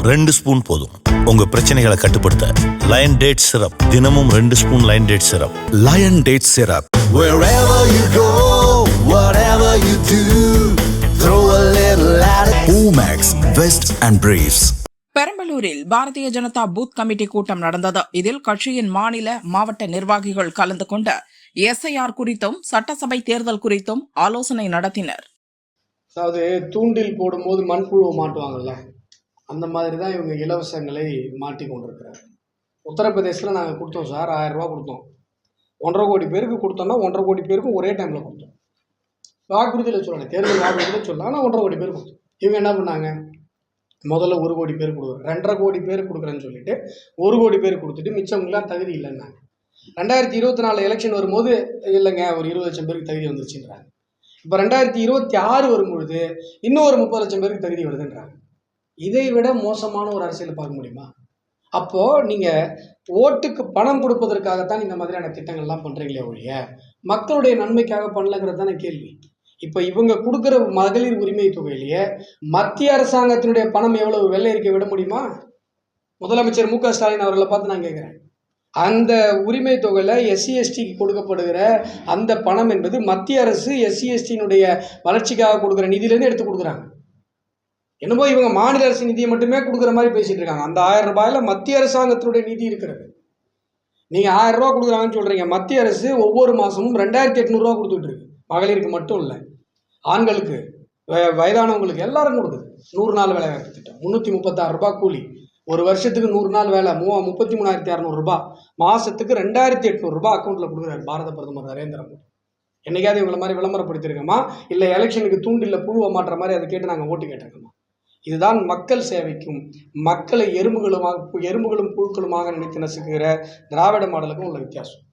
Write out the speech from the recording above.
2 spoon போதும் உங்க பிரச்சனைகளை கட்டுப்படுத்த. லயன் டேட் சிரப், தினமும் 2 spoon lion date syrup. Lion date syrup. Wherever you go, whatever you do, throw a little at it. Omax, Vest and Briefs. பெரம்பலூரில் Bharatiya Janata booth committee கூட்டம் நடந்தது. இதில் கட்சியின் மாநில, மாவட்ட நிர்வாகிகள் கலந்து கொண்டு SIR குறித்தும் சட்டசபை தேர்தல் குறித்தும் ஆலோசனை நடத்தினர். அதாவது தூண்டில் போடும்போது மண்புழுவை மாட்டுவாங்கல்ல, அந்த மாதிரி தான் இவங்க இலவசங்களை மாட்டி கொண்டிருக்கிறாங்க. உத்தரப்பிரதேசத்தில் நாங்கள் கொடுத்தோம் சார், 1000 ரூபா கொடுத்தோம். 1.5 கோடி பேருக்கு கொடுத்தோம்னா 1.5 கோடி பேருக்கும் ஒரே டைமில் கொடுத்தோம். வாக்குறுதியில் சொல்லலை, தேர்தல் வாக்குறுதியில் சொல்லலாம். ஆனால் 1.5 கோடி பேர் கொடுத்தோம். இவங்க என்ன பண்ணாங்க, முதல்ல 1 கோடி பேர் கொடுக்குறோம், 2.5 கோடி பேர் கொடுக்குறேன்னு சொல்லிட்டு 1 கோடி பேர் கொடுத்துட்டு மிச்சவங்களாம் தகுதி இல்லைன்னாங்க. 2024 எலெக்ஷன் வரும்போது இல்லைங்க ஒரு 20 லட்சம் பேருக்கு தகுதி வந்துருச்சுன்றாங்க. இப்போ 2026 வரும்பொழுது இன்னும் ஒரு 30 லட்சம் பேருக்கு தகுதி வருதுன்றாங்க. இதை விட மோசமான ஒரு அரசியலை பார்க்க முடியுமா? அப்போது நீங்கள் ஓட்டுக்கு பணம் கொடுப்பதற்காகத்தான் இந்த மாதிரியான திட்டங்கள்லாம் பண்ணுறீங்களே ஒழிய மக்களுடைய நன்மைக்காக பண்ணலங்கிறது தானே கேள்வி. இப்போ இவங்க கொடுக்குற மகளிர் உரிமை தொகையிலேயே மத்திய அரசாங்கத்தினுடைய பணம் எவ்வளவு வெள்ளை அறிக்கை விட முடியுமா? முதலமைச்சர் MK ஸ்டாலின் அவர்களை பார்த்து நான் கேட்குறேன், அந்த உரிமை தொகையில் SC STக்கு கொடுக்கப்படுகிற அந்த பணம் என்பது மத்திய அரசு SC STனுடைய வளர்ச்சிக்காக கொடுக்குற நிதியிலேருந்து எடுத்து கொடுக்குறாங்க. என்னமோ இவங்க மாநில அரசு நிதியை மட்டுமே கொடுக்குற மாதிரி பேசிட்டு இருக்காங்க. அந்த 1000 ரூபாயில் மத்திய அரசாங்கத்தினுடைய நிதி இருக்கிறது. நீங்கள் 1000 ரூபா கொடுக்குறாங்கன்னு சொல்கிறீங்க, மத்திய அரசு ஒவ்வொரு மாதமும் 2800 ரூபா கொடுத்துட்டு இருக்கு. மகளிருக்கு மட்டும் இல்லை, ஆண்களுக்கு, வயதானவங்களுக்கு எல்லாரும் கொடுக்குது. 100 நாள் வேலை வாய்ப்பு திட்டம், 336 ரூபாய் கூலி, ஒரு வருஷத்துக்கு 100 நாள் வேலை, 33,600 ரூபாய், மாதத்துக்கு 2,800 ரூபாய் அக்கௌண்ட்டில் கொடுக்குறாரு பாரத பிரதமர் நரேந்திர மோடி. என்னைக்காவது இவங்களை மாதிரி விளம்பரப்படுத்திருக்கோமா? இல்லை எலெக்ஷனுக்கு தூண்டில் புழுவை மாட்டுற மாதிரி அதை கேட்டு நாங்கள் ஓட்டு கேட்டிருக்கோமா? இதுதான் மக்கள் சேவைக்கும் மக்களை எறும்புகளும் புழுக்களுமாக நினைத்து நசுக்குகிற திராவிட மாடலுக்கும் உள்ள வித்தியாசம்.